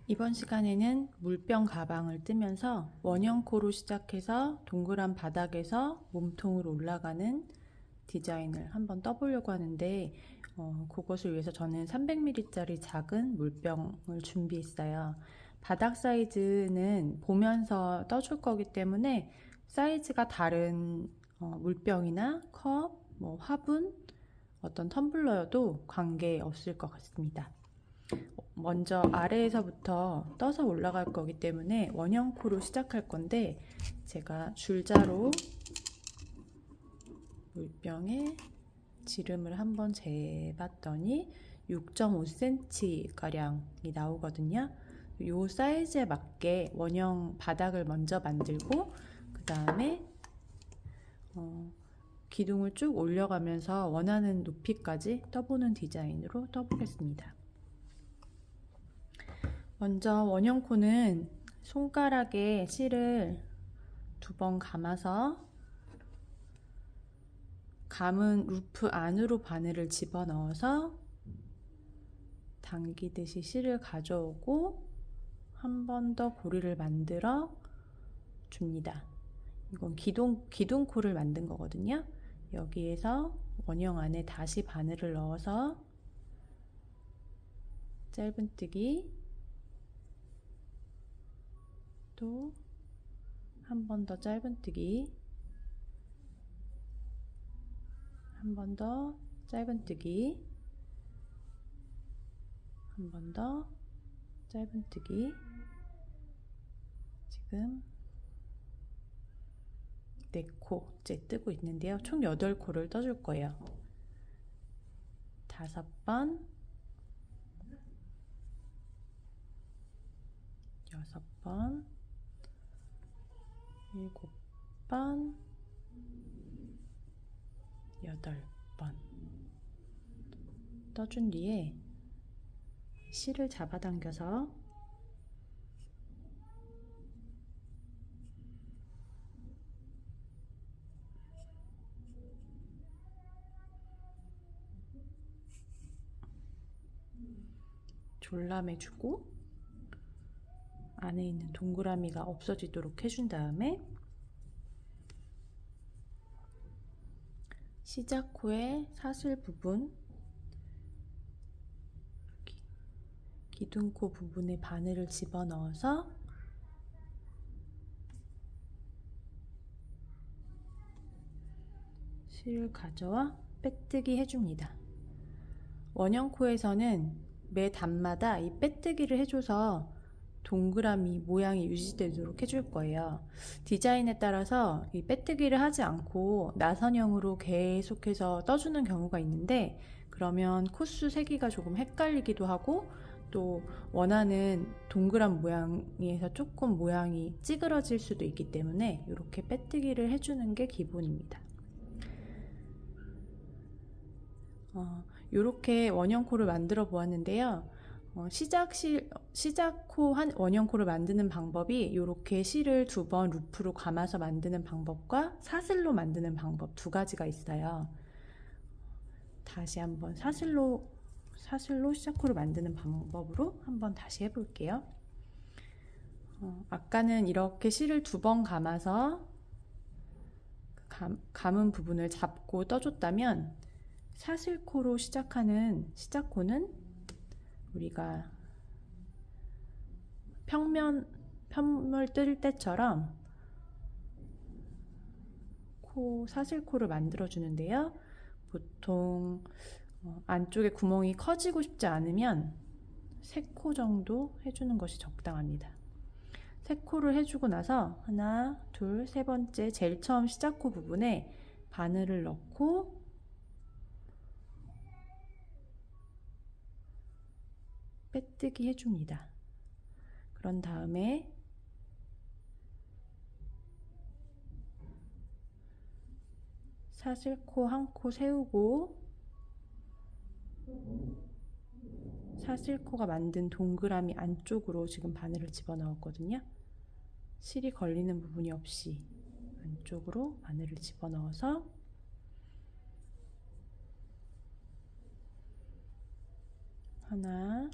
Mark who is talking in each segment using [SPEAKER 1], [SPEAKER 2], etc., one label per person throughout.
[SPEAKER 1] 이번 시간에는 물병 가방을 뜨면서 원형코로 시작해서 동그란 바닥에서 몸통으로 올라가는 디자인을 한번 떠보려고 하는데 그것을 위해서 저는 300ml짜리 작은 물병을 준비했어요. 바닥 사이즈는 보면서 떠줄 거기 때문에 사이즈가 다른 물병이나 컵, 화분, 어떤 텀블러여도 관계없을 것 같습니다. 먼저 아래에서부터 떠서 올라갈 거기 때문에 원형코로 시작할 건데, 제가 줄자로 물병에 지름을 한번 재봤더니 6.5cm 가량이 나오거든요. 이 사이즈에 맞게 원형 바닥을 먼저 만들고 그 다음에 기둥을 쭉 올려가면서 원하는 높이까지 떠보는 디자인으로 떠보겠습니다. 먼저 원형코는 손가락에 실을 2번 감아서 감은 루프 안으로 바늘을 집어넣어서 당기듯이 실을 가져오고 한 번 더 고리를 만들어 줍니다. 이건 기둥코를 만든 거거든요. 여기에서 원형 안에 다시 바늘을 넣어서 짧은뜨기, 또 한 번 더 짧은뜨기, 한 번 더 짧은뜨기, 한 번 더 짧은뜨기. 지금 4코째 뜨고 있는데요. 총 8코를 떠줄 거예요. 5번, 6번, 7번, 8번 떠준 뒤에 실을 잡아당겨서 졸라매주고 안에 있는 동그라미가 없어지도록 해준 다음에 시작코의 사슬 부분, 기둥코 부분에 바늘을 집어넣어서 실을 가져와 빼뜨기 해줍니다. 원형코에서는 매 단마다 이 빼뜨기를 해줘서 동그라미 모양이 유지되도록 해줄 거예요. 디자인에 따라서 이 빼뜨기를 하지 않고 나선형으로 계속해서 떠주는 경우가 있는데, 그러면 코수 세기가 조금 헷갈리기도 하고 또 원하는 동그란 모양에서 조금 모양이 찌그러질 수도 있기 때문에 이렇게 빼뜨기를 해주는 게 기본입니다. 이렇게 원형코를 만들어 보았는데요. 시작코 한 원형코를 만드는 방법이 이렇게 실을 2번 루프로 감아서 만드는 방법과 사슬로 만드는 방법 2가지가 있어요. 다시 한번 사슬로 시작코를 만드는 방법으로 한번 다시 해볼게요. 아까는 이렇게 실을 2번 감아서 감은 부분을 잡고 떠줬다면, 사슬코로 시작하는 시작코는 우리가 편물 뜰 때처럼 사슬코를 만들어 주는데요. 보통 안쪽에 구멍이 커지고 싶지 않으면 3코 정도 해주는 것이 적당합니다. 3코를 해주고 나서 하나, 둘, 3번째 제일 처음 시작코 부분에 바늘을 넣고 빼뜨기 해줍니다. 그런 다음에 사슬코 1코 세우고 사슬코가 만든 동그라미 안쪽으로 지금 바늘을 집어넣었거든요. 실이 걸리는 부분이 없이 안쪽으로 바늘을 집어넣어서 하나,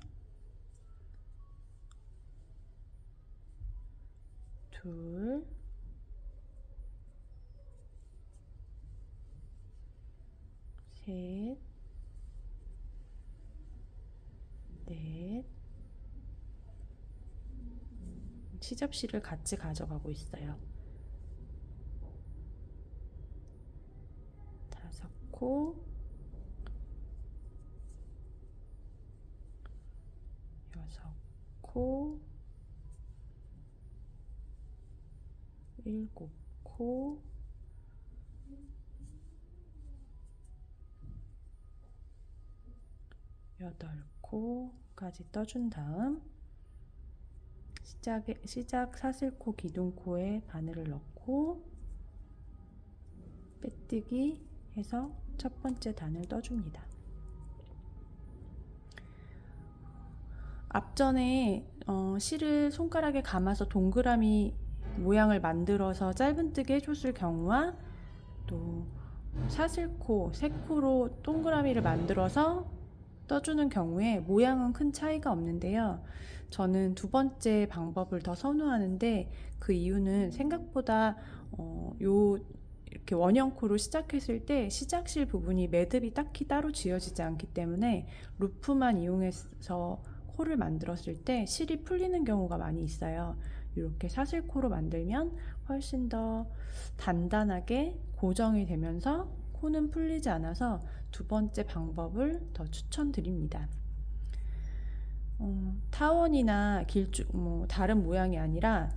[SPEAKER 1] 둘, 셋, 넷. 시접실을 같이 가져가고 있어요. 5코, 6코, 7코, 8코까지 떠준 다음 시작 사슬코 기둥코에 바늘을 넣고 빼뜨기 해서 첫 번째 단을 떠줍니다. 앞전에 실을 손가락에 감아서 동그라미 모양을 만들어서 짧은뜨기 해줬을 경우와 또 사슬코, 3코로 동그라미를 만들어서 떠주는 경우에 모양은 큰 차이가 없는데요. 저는 두 번째 방법을 더 선호하는데 그 이유는 생각보다 이렇게 원형코로 시작했을 때 시작실 부분이 매듭이 딱히 따로 지어지지 않기 때문에 루프만 이용해서 코를 만들었을 때 실이 풀리는 경우가 많이 있어요. 이렇게 사슬코로 만들면 훨씬 더 단단하게 고정이 되면서 코는 풀리지 않아서 두 번째 방법을 더 추천드립니다. 타원이나 다른 모양이 아니라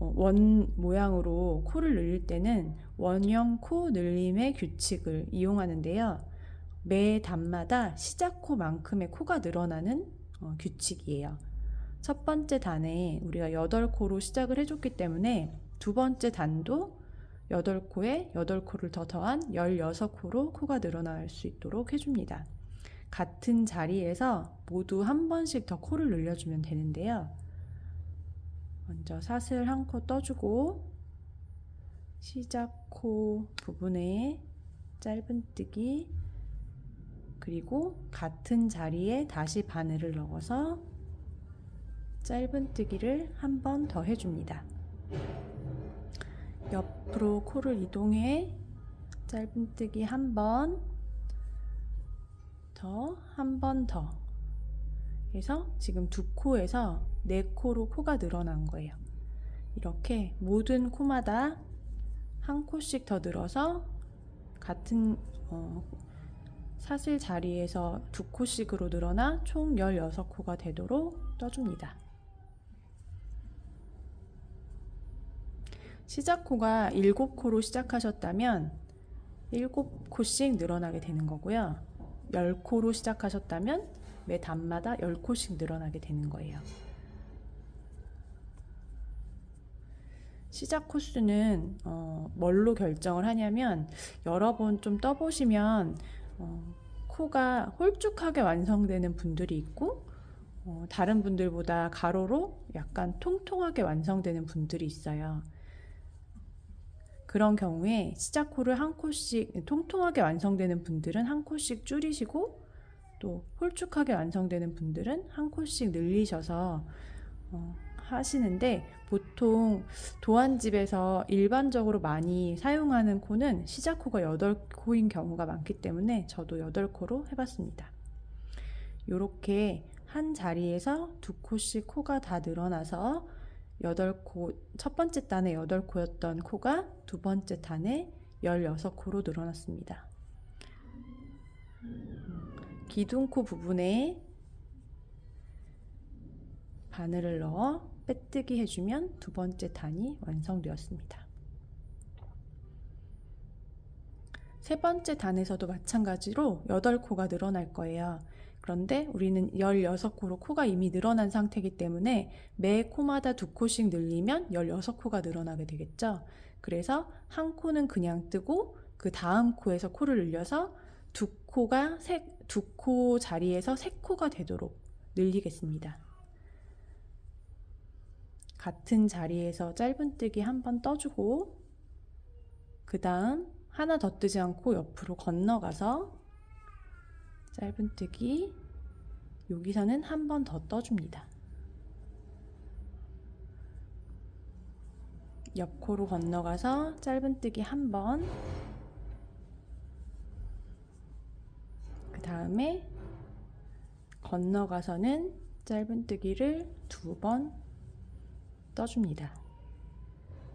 [SPEAKER 1] 원 모양으로 코를 늘릴 때는 원형 코 늘림의 규칙을 이용하는데요. 매 단마다 시작 코만큼의 코가 늘어나는 규칙이에요. 첫 번째 단에 우리가 8코로 시작을 해줬기 때문에 두 번째 단도 8코에 8코를 더 더한 16코로 코가 늘어날 수 있도록 해줍니다. 같은 자리에서 모두 한 번씩 더 코를 늘려주면 되는데요. 먼저 사슬 1코 떠주고 시작 코 부분에 짧은뜨기, 그리고 같은 자리에 다시 바늘을 넣어서 짧은뜨기를 한 번 더 해줍니다. 옆으로 코를 이동해 짧은뜨기 한 번 더, 한 번 더 해서 지금 2코에서 4코로 코가 늘어난 거예요. 이렇게 모든 코마다 한 코씩 더 늘어서 같은 사슬 자리에서 2코씩으로 늘어나 총 16코가 되도록 떠줍니다. 시작코가 7코로 시작하셨다면 7코씩 늘어나게 되는 거고요. 10코로 시작하셨다면 매 단마다 10코씩 늘어나게 되는 거예요. 시작 코수는 뭘로 결정을 하냐면 여러 번 좀 떠보시면 코가 홀쭉하게 완성되는 분들이 있고 다른 분들보다 가로로 약간 통통하게 완성되는 분들이 있어요. 그런 경우에 시작 코를 한 코씩, 통통하게 완성되는 분들은 한 코씩 줄이시고 또 홀쭉하게 완성되는 분들은 한 코씩 늘리셔서 하시는데, 보통 도안집에서 일반적으로 많이 사용하는 코는 시작 코가 8코인 경우가 많기 때문에 저도 8코로 해봤습니다. 이렇게 한 자리에서 2코씩 코가 다 늘어나서 8코, 첫 번째 단에 8코였던 코가 두 번째 단에 16코로 늘어났습니다. 기둥코 부분에 바늘을 넣어 빼뜨기 해주면 두 번째 단이 완성되었습니다. 세 번째 단에서도 마찬가지로 8코가 늘어날 거예요. 그런데 우리는 16코로 코가 이미 늘어난 상태이기 때문에 매 코마다 2코씩 늘리면 16코가 늘어나게 되겠죠. 그래서 한 코는 그냥 뜨고 그 다음 코에서 코를 늘려서 2코 자리에서 3코가 되도록 늘리겠습니다. 같은 자리에서 짧은뜨기 한 번 떠주고 그 다음 하나 더 뜨지 않고 옆으로 건너가서 짧은뜨기, 여기서는 한 번 더 떠줍니다. 옆코로 건너가서 짧은뜨기 한 번, 그 다음에 건너가서는 짧은뜨기를 2번 떠줍니다.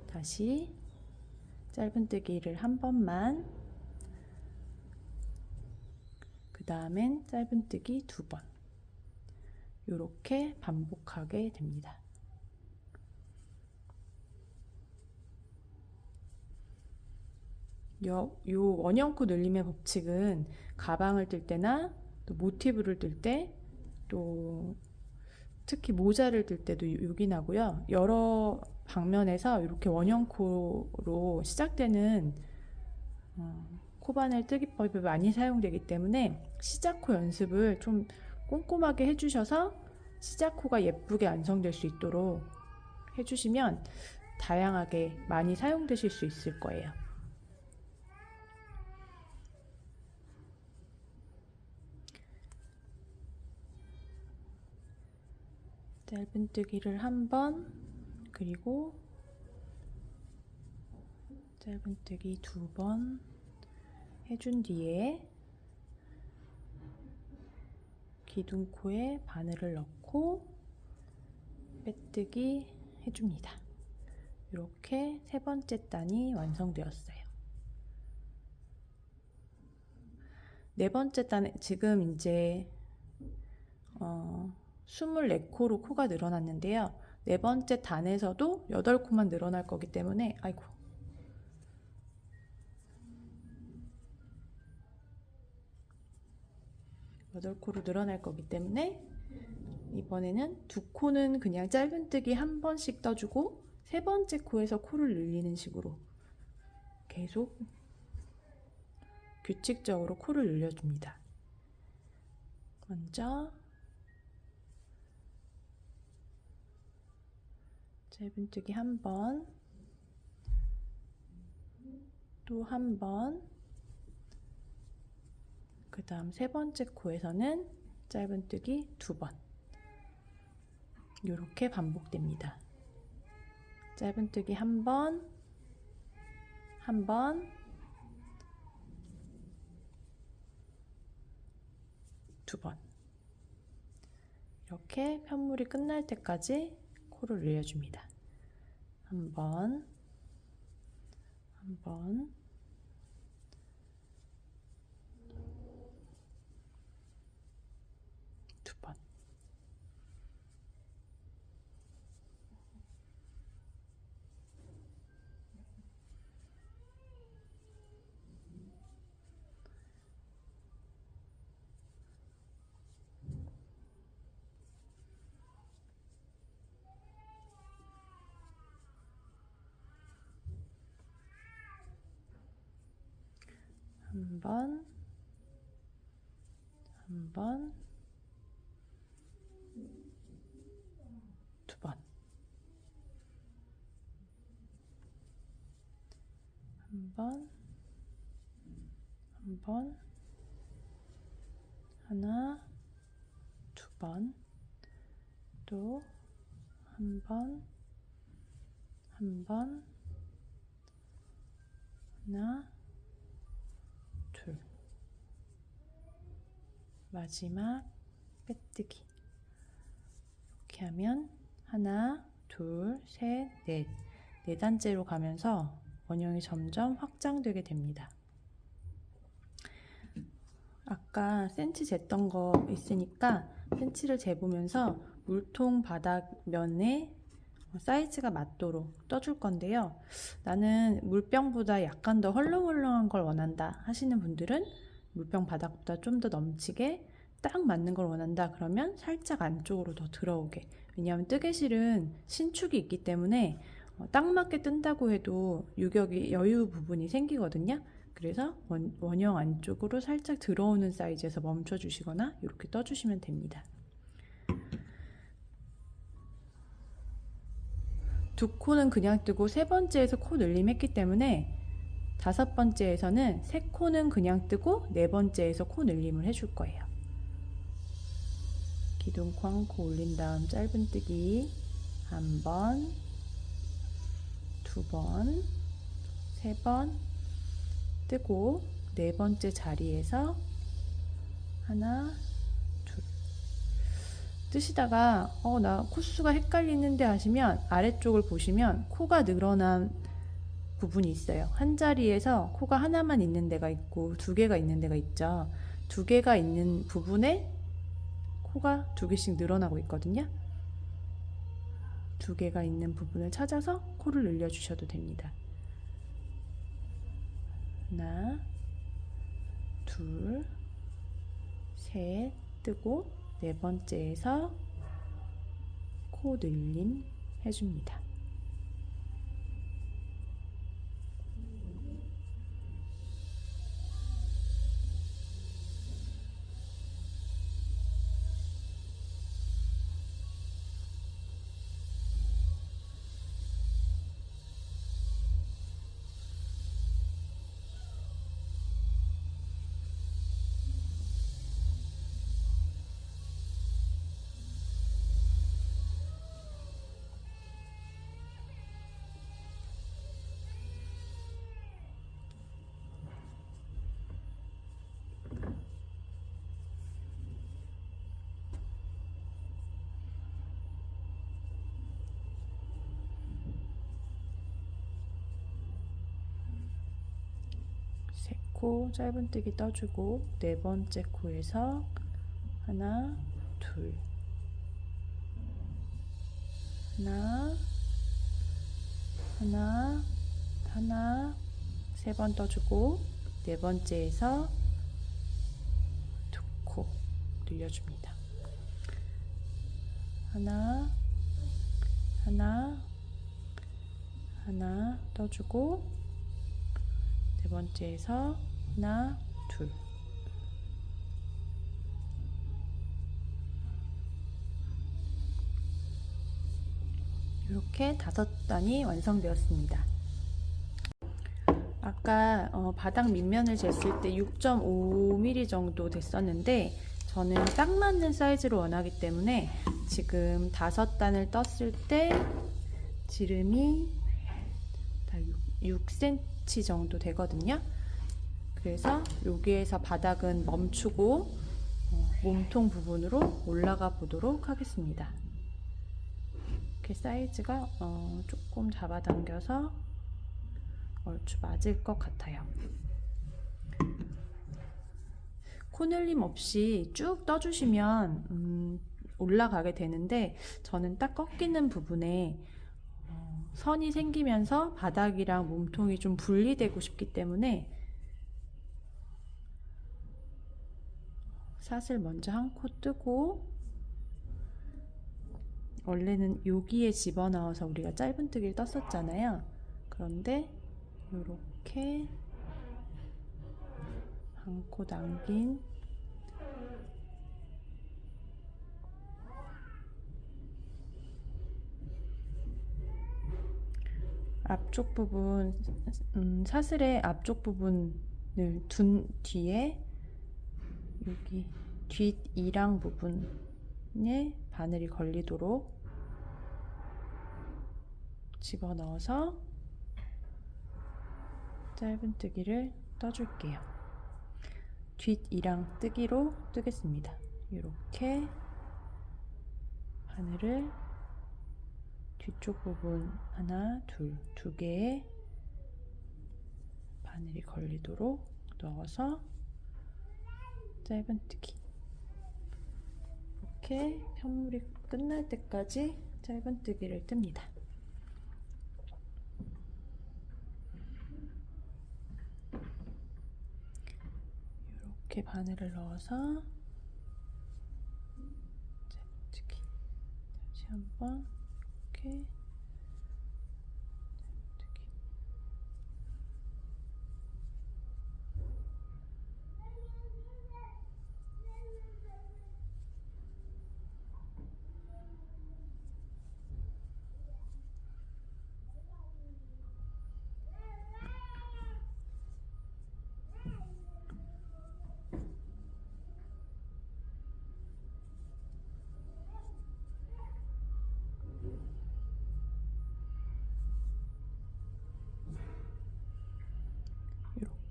[SPEAKER 1] 다시 짧은뜨기를 한 번만, 그 다음엔 짧은뜨기 2번, 이렇게 반복하게 됩니다. 요 원형코 늘림의 법칙은 가방을 뜰 때나 또 모티브를 뜰 때, 또 특히 모자를 뜰 때도 요긴하고요. 여러 방면에서 이렇게 원형코로 시작되는 코바늘 뜨기법이 많이 사용되기 때문에 시작코 연습을 좀 꼼꼼하게 해주셔서 시작코가 예쁘게 완성될 수 있도록 해주시면 다양하게 많이 사용되실 수 있을 거예요. 짧은뜨기를 한 번, 그리고 짧은뜨기 2번 해준 뒤에 기둥코에 바늘을 넣고 빼뜨기 해줍니다. 이렇게 3번째 단이 완성되었어요. 4번째 단, 지금 이제 24코로 코가 늘어났는데요. 4번째 단에서도 8코만 늘어날 거기 때문에, 아이고, 여덟 코로 늘어날 거기 때문에 이번에는 2코는 그냥 짧은뜨기 한 번씩 떠주고 3번째 코에서 코를 늘리는 식으로 계속 규칙적으로 코를 늘려줍니다. 먼저 짧은뜨기 한 번, 또 한 번, 그 다음 3번째 코에서는 짧은뜨기 2번, 이렇게 반복됩니다. 짧은뜨기 한 번, 한 번, 2번, 이렇게 편물이 끝날 때까지 코를 늘려줍니다. 한 번, 한 번, 두 번. 한 번, 한 번, 2번, 한 번, 한 번, 하나, 2번, 또 한 번, 한 번, 하나, 둘, 마지막 빼뜨기. 이렇게 하면 하나, 둘, 셋, 넷, 4단째로 가면서 원형이 점점 확장되게 됩니다. 아까 센치 쟀던 거 있으니까 센치를 재보면서 물통 바닥면에 사이즈가 맞도록 떠줄 건데요. 나는 물병보다 약간 더 헐렁헐렁한 걸 원한다 하시는 분들은 물병 바닥보다 좀 더 넘치게 딱 맞는 걸 원한다 그러면 살짝 안쪽으로 더 들어오게, 왜냐하면 뜨개실은 신축이 있기 때문에 딱 맞게 뜬다고 해도 유격이 여유 부분이 생기거든요. 그래서 원형 안쪽으로 살짝 들어오는 사이즈에서 멈춰 주시거나 이렇게 떠주시면 됩니다. 2코는 그냥 뜨고 3번째에서 코 늘림 했기 때문에 5번째에서는 3코는 그냥 뜨고 4번째에서 코 늘림을 해줄 거예요. 기둥코 한 코 올린 다음 짧은뜨기 한 번, 2 두 번, 세 번 뜨고 네 번째 자리에서 하나, 둘. 뜨시다가 나 코수가 헷갈리는데 하시면 아래쪽을 보시면 코가 늘어난 부분이 있어요. 한 자리에서 코가 하나만 있는 데가 있고 두 개가 있는 데가 있죠. 두 개가 있는 부분에 코가 두 개씩 늘어나고 있거든요. 두 개가 있는 부분을 찾아서 코를 늘려주셔도 됩니다. 하나, 둘, 셋 뜨고 네 번째에서 코 늘림 해줍니다. 세 코 짧은뜨기 떠주고 네 번째 코에서 하나, 둘, 하나, 하나, 하나, 세 번 떠주고 네 번째에서 두 코 늘려줍니다. 하나, 하나, 하나 떠주고 네 번째에서 하나, 둘. 이렇게 5단이 완성되었습니다. 아까 바닥 밑면을 쟀을 때 6.5mm 정도 됐었는데 저는 딱 맞는 사이즈로 원하기 때문에 지금 5단을 떴을 때 지름이 다 6cm 정도 되거든요. 그래서 여기에서 바닥은 멈추고 몸통 부분으로 올라가 보도록 하겠습니다. 이렇게 사이즈가 조금 잡아당겨서 얼추 맞을 것 같아요. 코늘림 없이 쭉 떠주시면 올라가게 되는데 저는 딱 꺾이는 부분에 선이 생기면서 바닥이랑 몸통이 좀 분리되고 싶기 때문에 샷을 먼저 한 코 뜨고 원래는 여기에 집어넣어서 우리가 짧은뜨기를 떴었잖아요. 그런데 이렇게 한 코 남긴 앞쪽 부분, 사슬의 앞쪽 부분을 둔 뒤에 여기 뒷 이랑 부분에 바늘이 걸리도록 집어넣어서 짧은뜨기를 떠줄게요. 뒷 이랑 뜨기로 뜨겠습니다. 이렇게 바늘을 뒤쪽 부분 하나, 둘, 두 개의 바늘이 걸리도록 넣어서 짧은뜨기. 이렇게 편물이 끝날 때까지 짧은뜨기를 뜹니다. 이렇게 바늘을 넣어서 짧은뜨기. 다시 한번 이렇게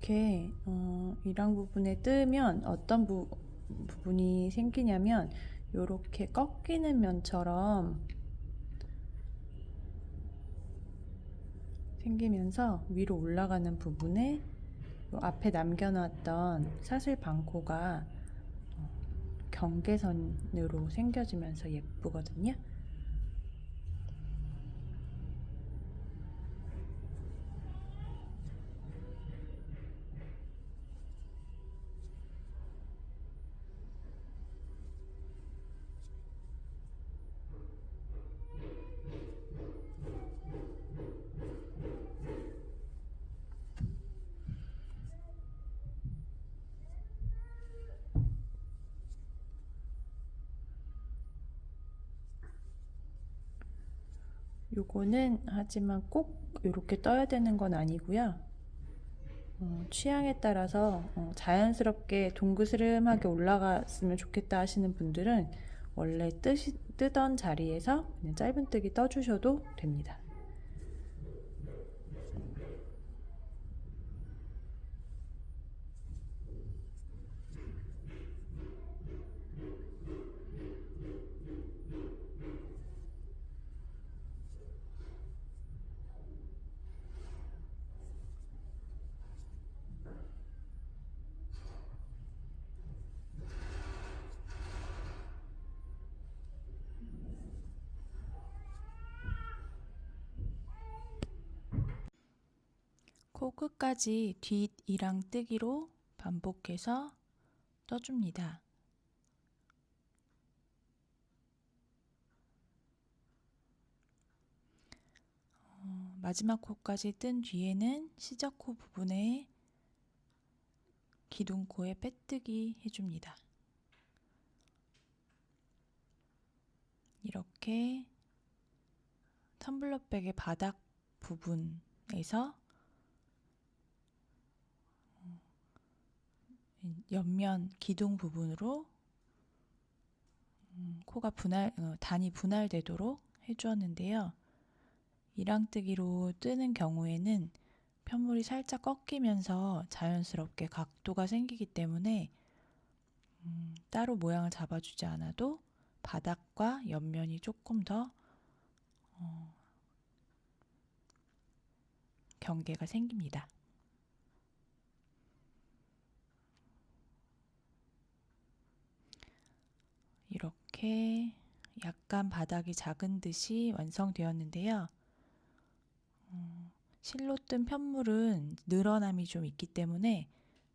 [SPEAKER 1] 이렇게 이랑 부분에 뜨면 어떤 부분이 생기냐면 이렇게 꺾이는 면처럼 생기면서 위로 올라가는 부분에 요 앞에 남겨놨던 사슬 반코가 경계선으로 생겨지면서 예쁘거든요. 요거는 하지만 꼭 이렇게 떠야 되는 건 아니고요. 취향에 따라서 자연스럽게 동그스름하게 올라갔으면 좋겠다 하시는 분들은 원래 뜨던 자리에서 그냥 짧은뜨기 떠주셔도 됩니다. 코끝까지 뒷이랑 뜨기로 반복해서 떠줍니다. 마지막 코까지 뜬 뒤에는 시작코 부분에 기둥코에 빼뜨기 해줍니다. 이렇게 텀블러백의 바닥 부분에서 옆면 기둥 부분으로 코가 단이 분할되도록 해주었는데요. 이랑뜨기로 뜨는 경우에는 편물이 살짝 꺾이면서 자연스럽게 각도가 생기기 때문에 따로 모양을 잡아주지 않아도 바닥과 옆면이 조금 더 경계가 생깁니다. 이렇게 약간 바닥이 작은 듯이 완성되었는데요. 실로 뜬 편물은 늘어남이 좀 있기 때문에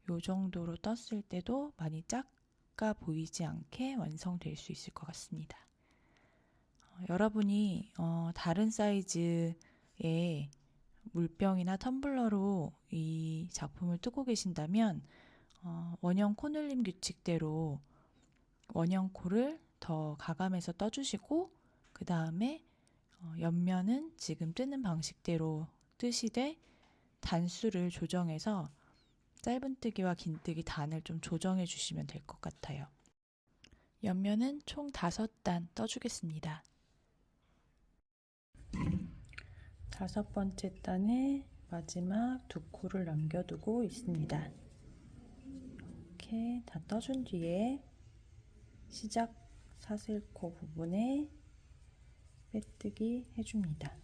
[SPEAKER 1] 이 정도로 떴을 때도 많이 작아 보이지 않게 완성될 수 있을 것 같습니다. 여러분이 다른 사이즈의 물병이나 텀블러로 이 작품을 뜨고 계신다면 원형 코늘림 규칙대로 원형 코를 더 가감해서 떠주시고 그 다음에 옆면은 지금 뜨는 방식대로 뜨시되 단수를 조정해서 짧은뜨기와 긴뜨기 단을 좀 조정해 주시면 될 것 같아요. 옆면은 총 5단 떠주겠습니다. 5번째 단에 마지막 2코를 남겨두고 있습니다. 이렇게 다 떠준 뒤에 시작 사슬코 부분에 빼뜨기 해줍니다.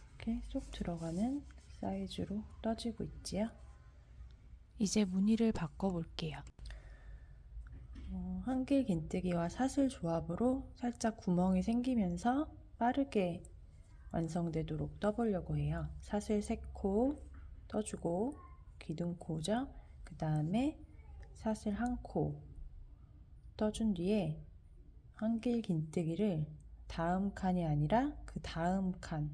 [SPEAKER 1] 이렇게 쏙 들어가는 사이즈로 떠지고 있지요. 이제 무늬를 바꿔볼게요. 한길 긴뜨기와 사슬 조합으로 살짝 구멍이 생기면서 빠르게 완성되도록 떠보려고 해요. 사슬 3코 떠주고 기둥코죠. 그 다음에 사슬 1코 떠준 뒤에 한길 긴뜨기를 다음 칸이 아니라 그 다음 칸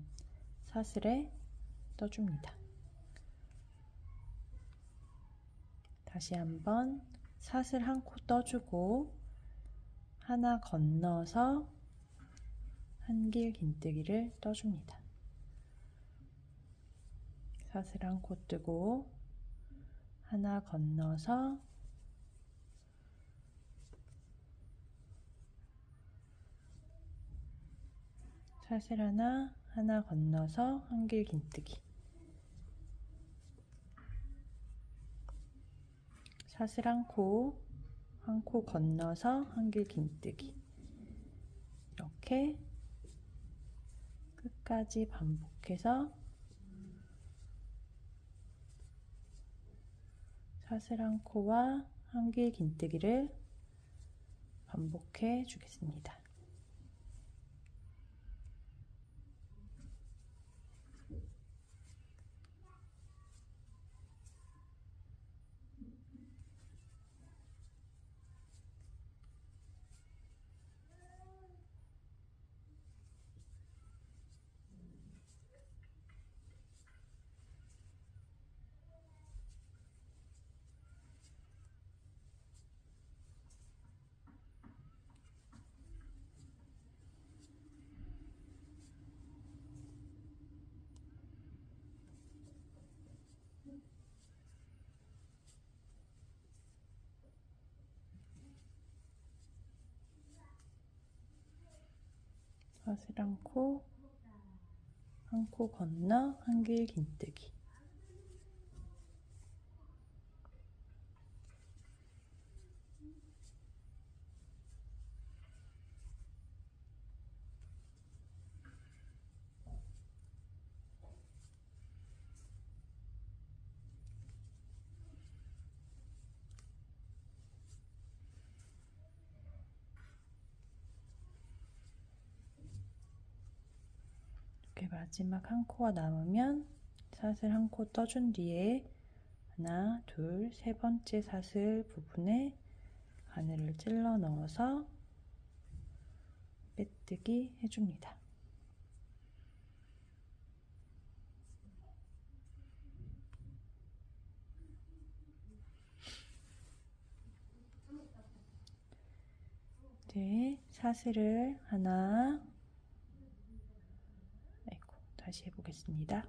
[SPEAKER 1] 사슬에 떠줍니다. 다시 한번 사슬 1코 떠주고 하나 건너서 한길 긴뜨기를 떠줍니다. 사슬 1코 뜨고 하나 건너서 사슬 하나 건너서 한길 긴뜨기. 사슬 한 코 건너서 한길 긴뜨기, 이렇게 끝까지 반복해서 사슬 한 코와 한길 긴뜨기를 반복해 주겠습니다. 사슬 한 코 건너 한길 긴뜨기. 이렇게 마지막 한 코가 남으면 사슬 한 코 떠준 뒤에 하나, 둘, 세 번째 사슬 부분에 바늘을 찔러 넣어서 빼뜨기 해줍니다. 이제 사슬을 하나, 다시 해보겠습니다.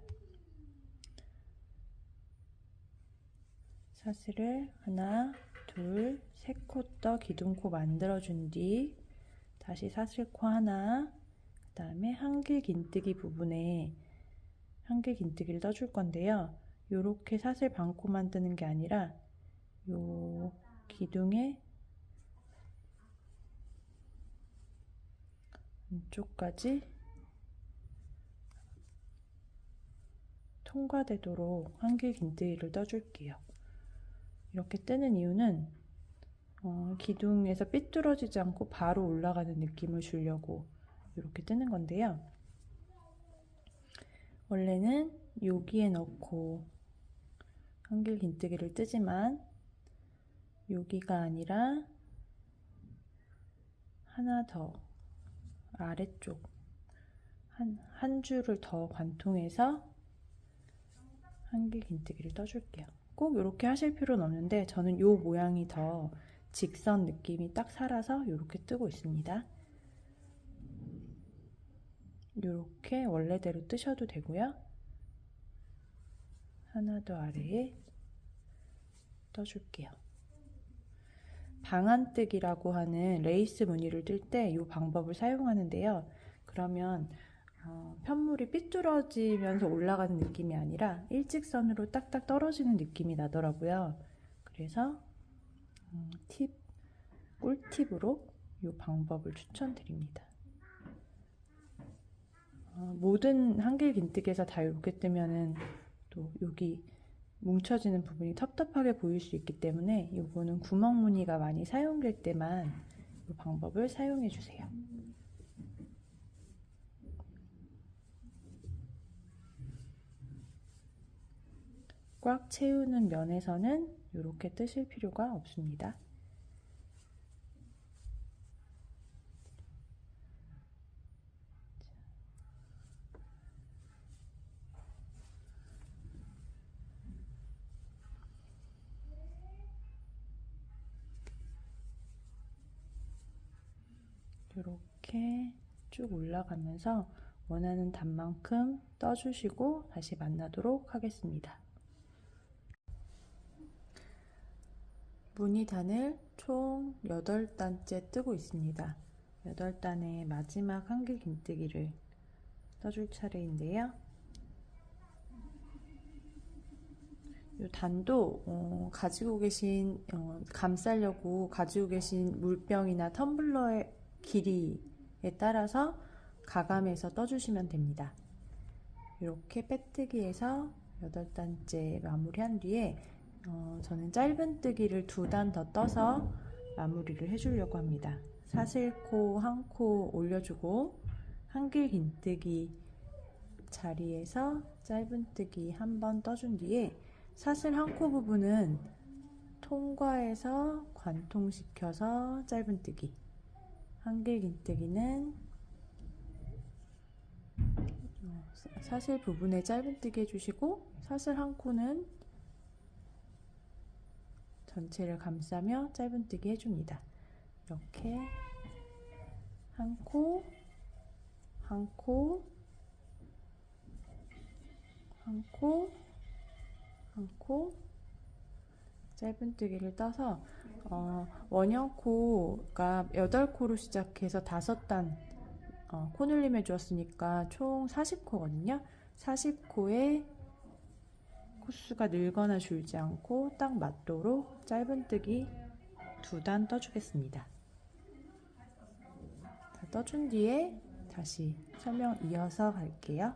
[SPEAKER 1] 사슬을 하나, 둘, 세 코 떠 기둥코 만들어준 뒤 다시 사슬코 하나, 그 다음에 한길 긴뜨기 부분에 한길 긴뜨기를 떠줄 건데요. 요렇게 사슬 반코만 뜨는 게 아니라 요 기둥의 안쪽까지 통과되도록 한길 긴뜨기를 떠줄게요. 이렇게 뜨는 이유는 기둥에서 삐뚤어지지 않고 바로 올라가는 느낌을 주려고 이렇게 뜨는 건데요. 원래는 여기에 넣고 한길 긴뜨기를 뜨지만 여기가 아니라 하나 더 아래쪽 한 줄을 더 관통해서 한길 긴뜨기를 떠줄게요. 꼭 이렇게 하실 필요는 없는데 저는 이 모양이 더 직선 느낌이 딱 살아서 이렇게 뜨고 있습니다. 이렇게 원래대로 뜨셔도 되고요. 하나 더 아래에 떠줄게요. 방안뜨기라고 하는 레이스 무늬를 뜰 때 이 방법을 사용하는데요. 그러면 편물이 삐뚤어지면서 올라가는 느낌이 아니라 일직선으로 딱딱 떨어지는 느낌이 나더라고요. 그래서 꿀팁으로 이 방법을 추천드립니다. 모든 한길 긴뜨기에서 다 이렇게 뜨면은 또 여기 뭉쳐지는 부분이 텁텁하게 보일 수 있기 때문에 이거는 구멍 무늬가 많이 사용될 때만 이 방법을 사용해 주세요. 꽉 채우는 면에서는 이렇게 뜨실 필요가 없습니다. 이렇게 쭉 올라가면서 원하는 단만큼 떠주시고 다시 만나도록 하겠습니다. 무늬단을 총 8단째 뜨고 있습니다. 8단의 마지막 한길 긴뜨기를 떠줄 차례인데요. 이 단도 가지고 계신 감싸려고 가지고 계신 물병이나 텀블러의 길이에 따라서 가감해서 떠주시면 됩니다. 이렇게 빼뜨기에서 8단째 마무리한 뒤에 저는 짧은뜨기를 2단 더 떠서 마무리를 해주려고 합니다. 사슬코 한 코 올려주고 한길 긴뜨기 자리에서 짧은뜨기 한 번 떠준 뒤에 사슬 한 코 부분은 통과해서 관통시켜서 짧은뜨기, 한길 긴뜨기는 사슬 부분에 짧은뜨기 해주시고 사슬 한 코는 전체를 감싸며 짧은뜨기 해줍니다. 이렇게 한 코, 한 코, 한 코, 한 코, 짧은뜨기를 떠서 원형코가 8코로 시작해서 5단 코늘림 해주었으니까 총 40코거든요. 40코에 코수가 늘거나 줄지 않고 딱 맞도록 짧은뜨기 2단 떠주겠습니다. 다 떠준 뒤에 다시 설명 이어서 갈게요.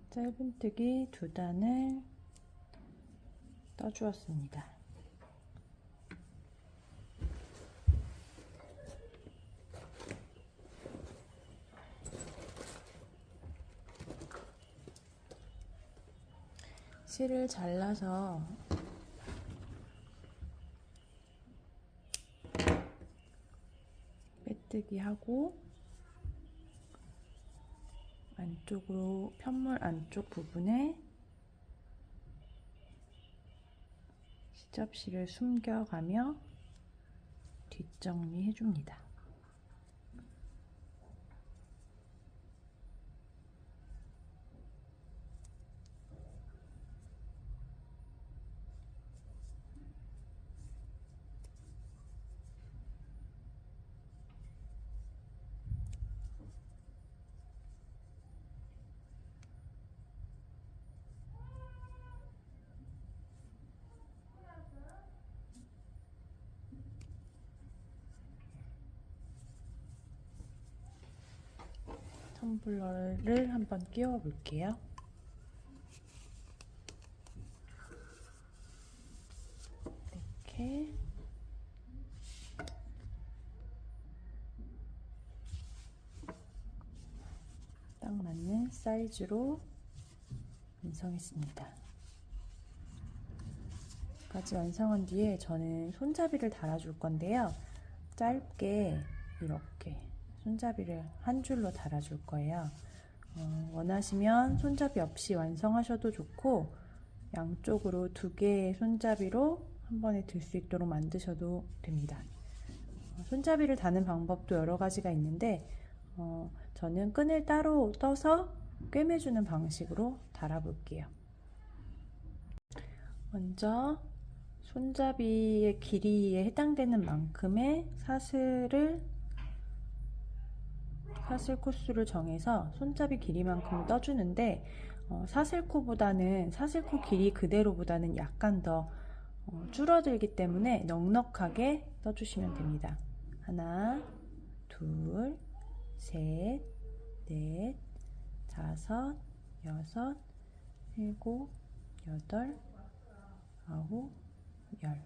[SPEAKER 1] 짧은뜨기 2단을 떠주었습니다. 실을 잘라서 빼뜨기 하고 안쪽으로 편물 안쪽 부분에 시접실을 숨겨가며 뒷정리 해줍니다. 텀블러를 한번 끼워 볼게요. 이렇게 딱 맞는 사이즈로 완성했습니다. 까지 완성한 뒤에 저는 손잡이를 달아줄 건데요. 짧게 이렇게 손잡이를 한 줄로 달아줄 거예요. 원하시면 손잡이 없이 완성하셔도 좋고 양쪽으로 2개의 손잡이로 한 번에 들 수 있도록 만드셔도 됩니다. 손잡이를 다는 방법도 여러 가지가 있는데 저는 끈을 따로 떠서 꿰매주는 방식으로 달아볼게요. 먼저 손잡이의 길이에 해당되는 만큼의 사슬 코수를 정해서 손잡이 길이만큼 떠주는데 사슬코보다는 사슬코 길이 그대로보다는 약간 더 줄어들기 때문에 넉넉하게 떠주시면 됩니다. 하나, 둘, 셋, 넷, 다섯, 여섯, 일곱, 여덟, 아홉, 열.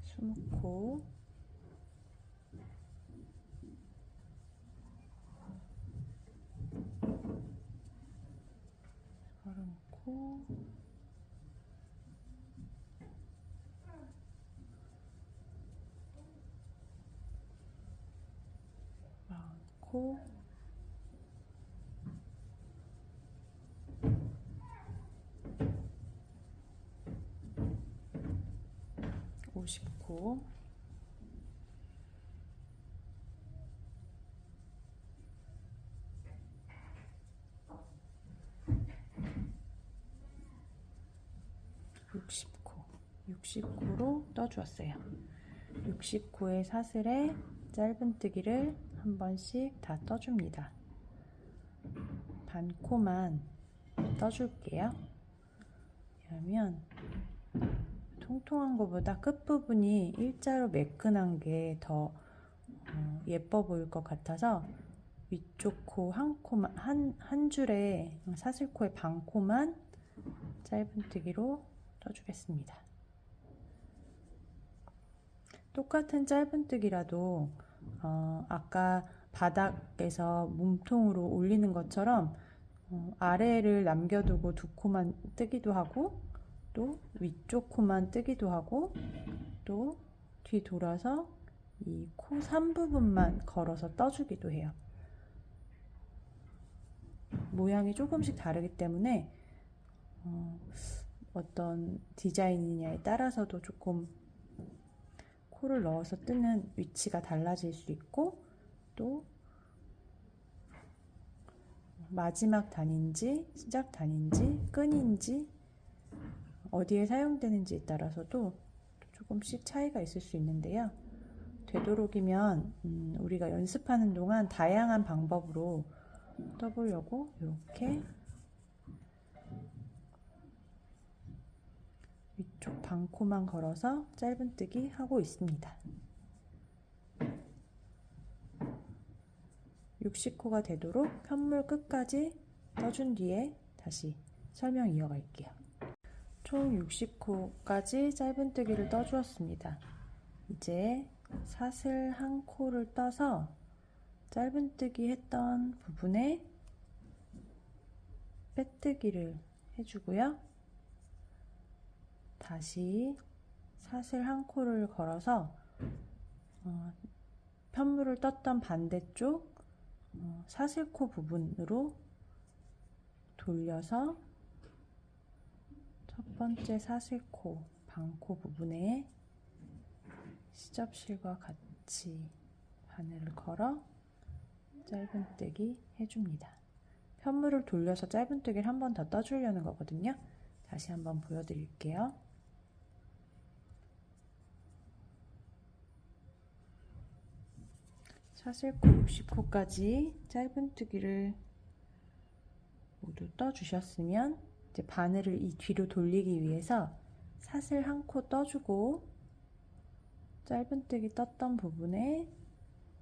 [SPEAKER 1] 숨고 서른코 마흔코 50코 60코, 60코로 떠주었어요. 60코의 사슬에 짧은뜨기를 한 번씩 다 떠줍니다. 반코만 떠줄게요. 그러면 통통한 것보다 끝부분이 일자로 매끈한 게 더 예뻐 보일 것 같아서 위쪽 코 한 코만, 한 줄에 사슬코의 반코만 짧은뜨기로 떠주겠습니다. 똑같은 짧은뜨기라도 아까 바닥에서 몸통으로 올리는 것처럼 아래를 남겨두고 두 코만 뜨기도 하고, 또 위쪽 코만 뜨기도 하고, 또 뒤 돌아서 이 코 3부분만 걸어서 떠주기도 해요. 모양이 조금씩 다르기 때문에 어떤 디자인이냐에 따라서도 조금 코를 넣어서 뜨는 위치가 달라질 수 있고, 또 마지막 단인지 시작 단인지 끈인지 어디에 사용되는지에 따라서도 조금씩 차이가 있을 수 있는데요. 되도록이면 우리가 연습하는 동안 다양한 방법으로 떠보려고 이렇게 위쪽 반코만 걸어서 짧은뜨기 하고 있습니다. 60코가 되도록 편물 끝까지 떠준 뒤에 다시 설명 이어갈게요. 총 60코까지 짧은뜨기를 떠주었습니다. 이제 사슬 한 코를 떠서 짧은뜨기 했던 부분에 빼뜨기를 해주고요. 다시 사슬 한 코를 걸어서 편물을 떴던 반대쪽 사슬코 부분으로 돌려서 첫 번째 사슬코 반코 부분에 시접실과 같이 바늘을 걸어 짧은뜨기 해줍니다. 편물을 돌려서 짧은뜨기를 한 번 더 떠주려는 거거든요. 다시 한번 보여드릴게요. 사슬코 60코까지 짧은뜨기를 모두 떠주셨으면 이제 바늘을 이 뒤로 돌리기 위해서 사슬 한 코 떠주고 짧은뜨기 떴던 부분에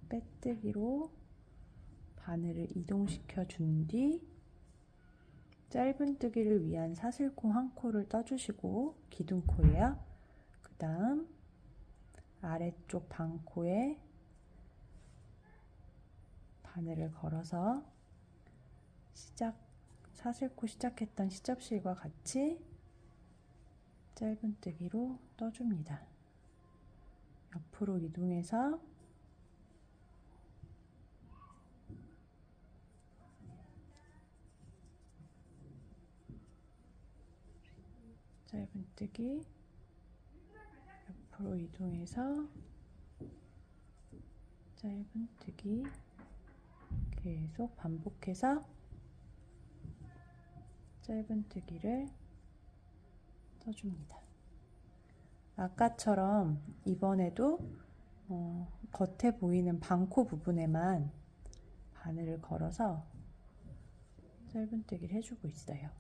[SPEAKER 1] 빼뜨기로 바늘을 이동시켜 준 뒤 짧은뜨기를 위한 사슬코 한 코를 떠주시고 기둥코예요. 그 다음 아래쪽 반코에 바늘을 걸어서 사슬코 시작했던 시접실과 같이 짧은뜨기로 떠줍니다. 옆으로 이동해서 짧은뜨기, 옆으로 이동해서 짧은뜨기 계속 반복해서 짧은뜨기를 떠줍니다. 아까처럼 이번에도 겉에 보이는 반코 부분에만 바늘을 걸어서 짧은뜨기를 해주고 있어요.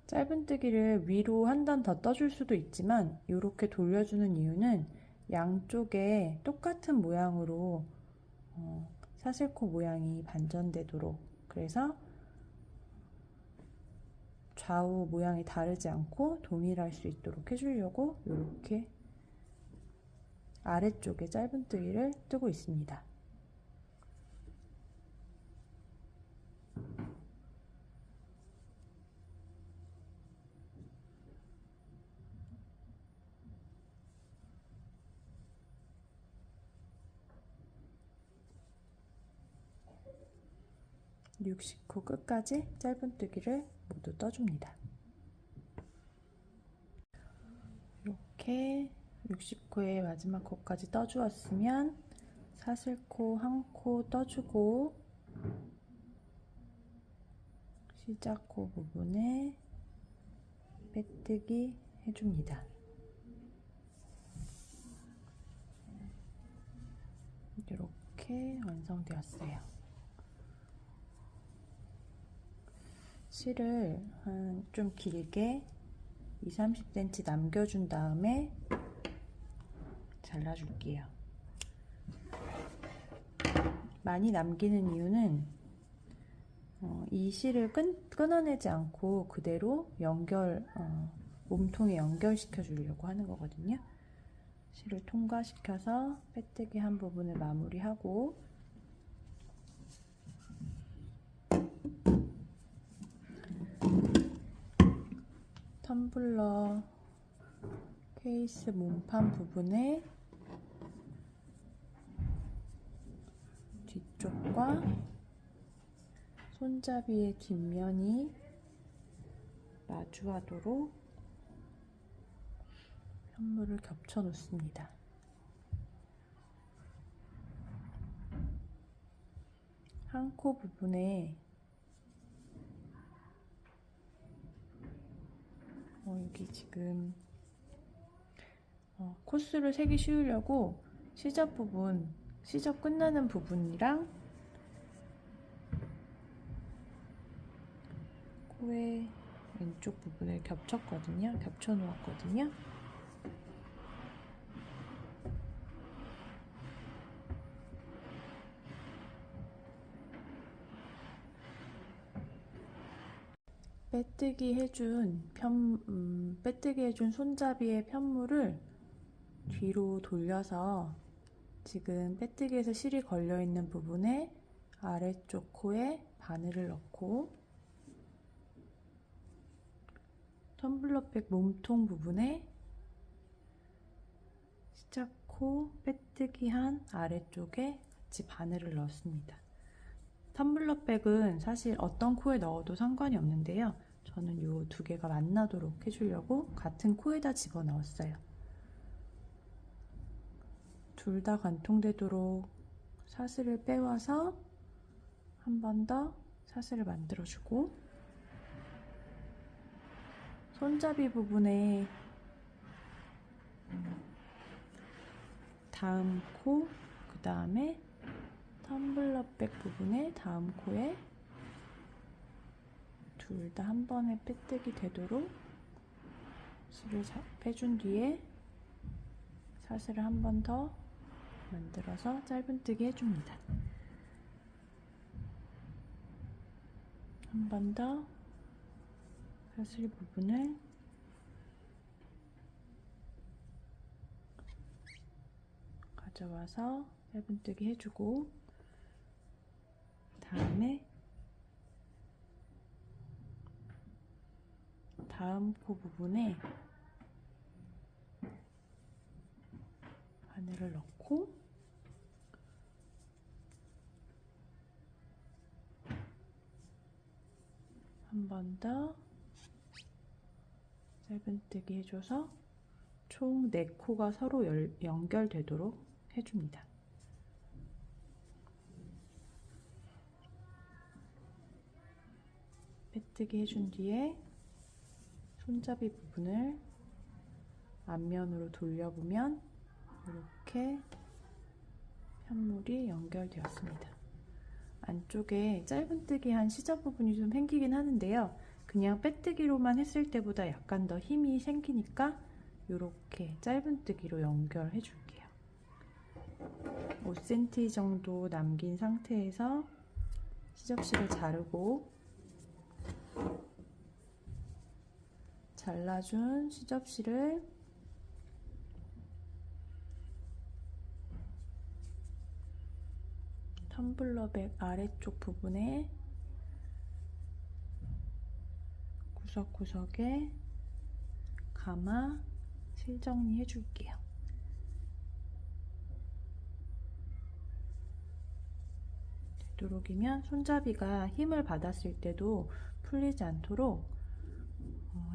[SPEAKER 1] 짧은뜨기를 위로 한 단 더 떠줄 수도 있지만 이렇게 돌려주는 이유는 양쪽에 똑같은 모양으로 사슬코 모양이 반전되도록, 그래서 좌우 모양이 다르지 않고 동일할 수 있도록 해주려고 이렇게 아래쪽에 짧은뜨기를 뜨고 있습니다. 이 60코 끝까지 짧은뜨기를 모두 떠줍니다. 이렇게 60코의 마지막 코까지 떠주었으면 사슬코 한 코 떠주고 시작코 부분에 빼뜨기 해줍니다. 이렇게 완성되었어요. 실을 좀 길게 20-30cm 남겨준 다음에 잘라줄게요. 많이 남기는 이유는 이 실을 끊어내지 않고 그대로 몸통에 연결시켜 주려고 하는 거거든요. 실을 통과시켜서 빼뜨기 한 부분을 마무리하고 텀블러 케이스 몸판 부분에 뒤쪽과 손잡이의 뒷면이 마주하도록 편물을 겹쳐 놓습니다. 한 코 부분에 여기 지금 코스를 세기 쉬우려고 시접 끝나는 부분이랑 코의 왼쪽 부분을 겹쳐 놓았거든요. 빼뜨기 해준 손잡이의 편물을 뒤로 돌려서 지금 빼뜨기에서 실이 걸려있는 부분에 아래쪽 코에 바늘을 넣고 텀블러백 몸통 부분에 시작코 빼뜨기한 아래쪽에 같이 바늘을 넣었습니다. 텀블러백은 사실 어떤 코에 넣어도 상관이 없는데요. 저는 이 두 개가 만나도록 해주려고 같은 코에다 집어넣었어요. 둘 다 관통되도록 사슬을 빼와서 한 번 더 사슬을 만들어주고 손잡이 부분에 다음 코, 그 다음에 텀블러백 부분에 다음 코에 둘 다 한 번에 빼뜨기 되도록 실을 빼준 뒤에 사슬을 한 번 더 만들어서 짧은뜨기 해줍니다. 한 번 더 사슬 부분을 가져와서 짧은뜨기 해주고 다음에 다음 코 부분에 바늘을 넣고 한 번 더 짧은뜨기 해줘서 총 4코가 서로 연결되도록 해줍니다. 빼뜨기 해준 뒤에 손잡이 부분을 앞면으로 돌려보면 이렇게 편물이 연결되었습니다. 안쪽에 짧은뜨기 한 시접 부분이 좀 생기긴 하는데요. 그냥 빼뜨기로만 했을 때보다 약간 더 힘이 생기니까 이렇게 짧은뜨기로 연결해 줄게요. 5cm 정도 남긴 상태에서 시접실을 자르고 잘라준 시접실을 텀블러백 아래쪽 부분에 구석구석에 감아 실 정리해 줄게요. 되도록이면 손잡이가 힘을 받았을 때도 풀리지 않도록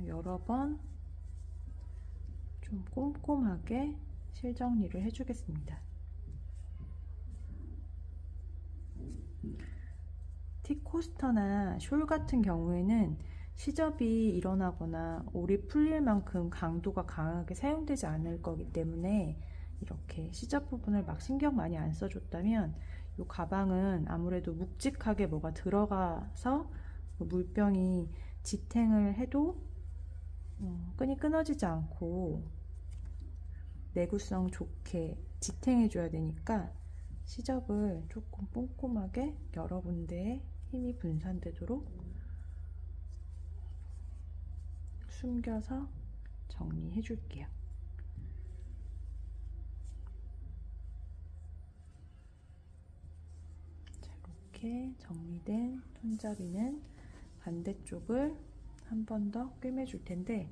[SPEAKER 1] 여러 번 좀 꼼꼼하게 실정리를 해주겠습니다. 티 코스터나 숄 같은 경우에는 시접이 일어나거나 올이 풀릴 만큼 강도가 강하게 사용되지 않을 거기 때문에 이렇게 시접 부분을 막 신경 많이 안 써줬다면 이 가방은 아무래도 묵직하게 뭐가 들어가서 물병이 지탱을 해도 끈이 끊어지지 않고 내구성 좋게 지탱해줘야 되니까 시접을 조금 꼼꼼하게 여러 군데에 힘이 분산되도록 숨겨서 정리해 줄게요. 자, 이렇게 정리된 손잡이는 반대쪽을 한 번 더 꿰매 줄 텐데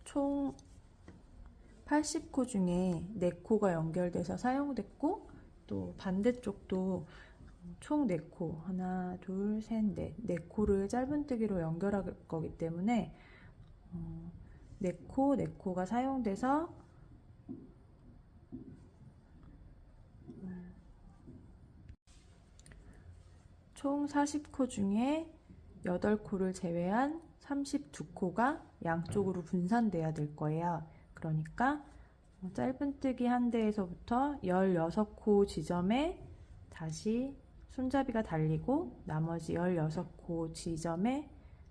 [SPEAKER 1] 총 80코 중에 4코가 연결돼서 사용됐고 또 반대쪽도 총 4코 하나 둘 셋 넷 4코를 짧은뜨기로 연결할 거기 때문에 4코가 사용돼서 총 40코 중에 8코를 제외한 32코가 양쪽으로 분산돼야 될 거예요. 그러니까 짧은뜨기 한 대에서부터 16코 지점에 다시 손잡이가 달리고 나머지 16코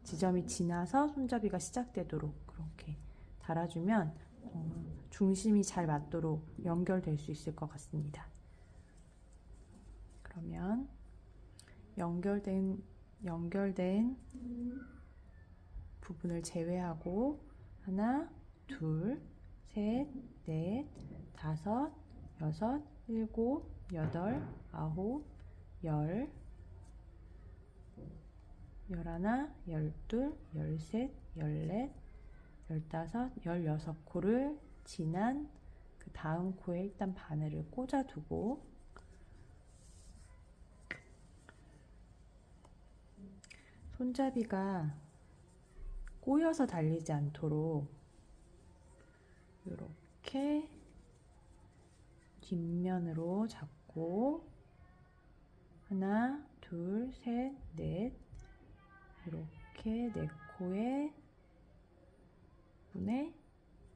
[SPEAKER 1] 지점이 지나서 손잡이가 시작되도록 그렇게 달아주면 중심이 잘 맞도록 연결될 수 있을 것 같습니다. 그러면 연결된 부분을 제외하고 하나, 둘, 셋, 넷, 다섯, 여섯, 일곱, 여덟, 아홉, 열, 열하나, 열둘, 열셋, 열넷, 열다섯, 열여섯 코를 지난 그 다음 코에 일단 바늘을 꽂아두고 손잡이가 꼬여서 달리지 않도록 이렇게 뒷면으로 잡고 하나, 둘, 셋, 넷 이렇게 4코의 부분에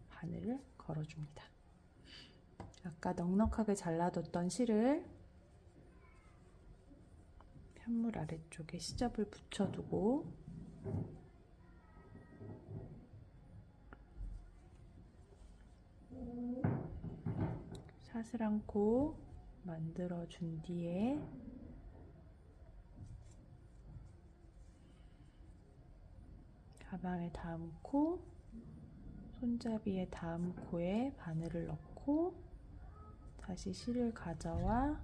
[SPEAKER 1] 바늘을 걸어줍니다. 아까 넉넉하게 잘라뒀던 실을 편물 아래쪽에 시접을 붙여두고 사슬 한 코 만들어 준 뒤에 가방의 다음 코, 손잡이의 다음 코에 바늘을 넣고 다시 실을 가져와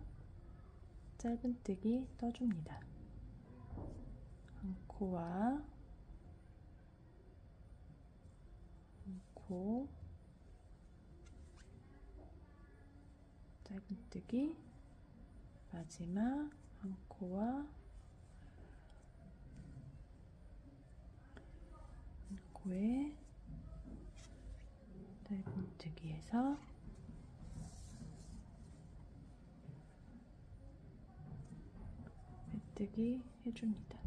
[SPEAKER 1] 짧은뜨기 떠줍니다. 한 코와 한 코 짧은뜨기 마지막 한 코와 한 코에 짧은뜨기해서 빼뜨기 해줍니다.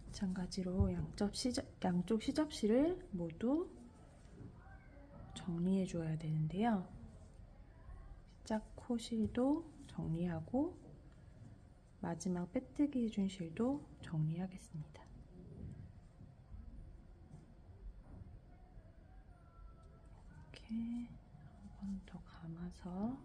[SPEAKER 1] 마찬가지로 양쪽 시접실을 모두 정리해 줘야 되는데요. 시작 코 실도 정리하고 마지막 빼뜨기 해준 실도 정리하겠습니다. 이렇게 한 번 더 감아서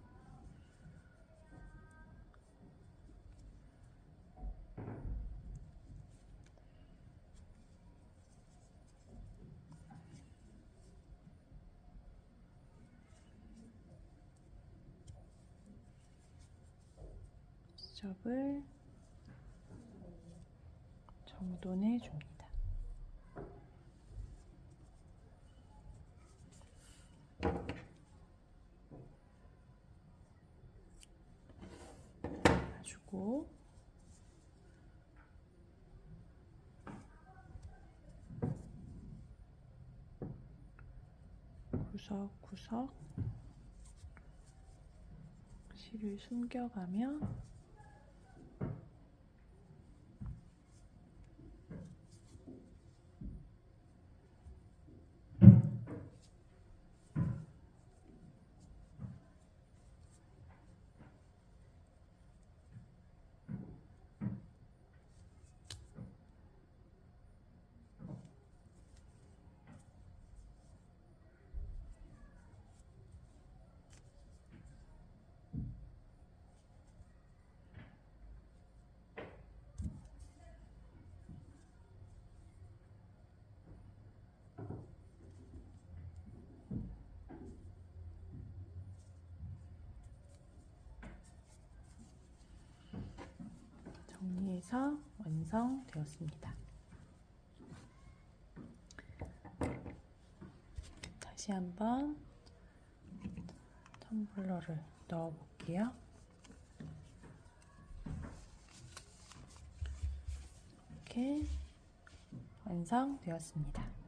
[SPEAKER 1] 시접을 정돈해 줍니다. 놔주고 구석구석 실을 숨겨가며 정리해서 완성되었습니다. 다시 한번 텀블러를 넣어 볼게요. 이렇게 완성되었습니다.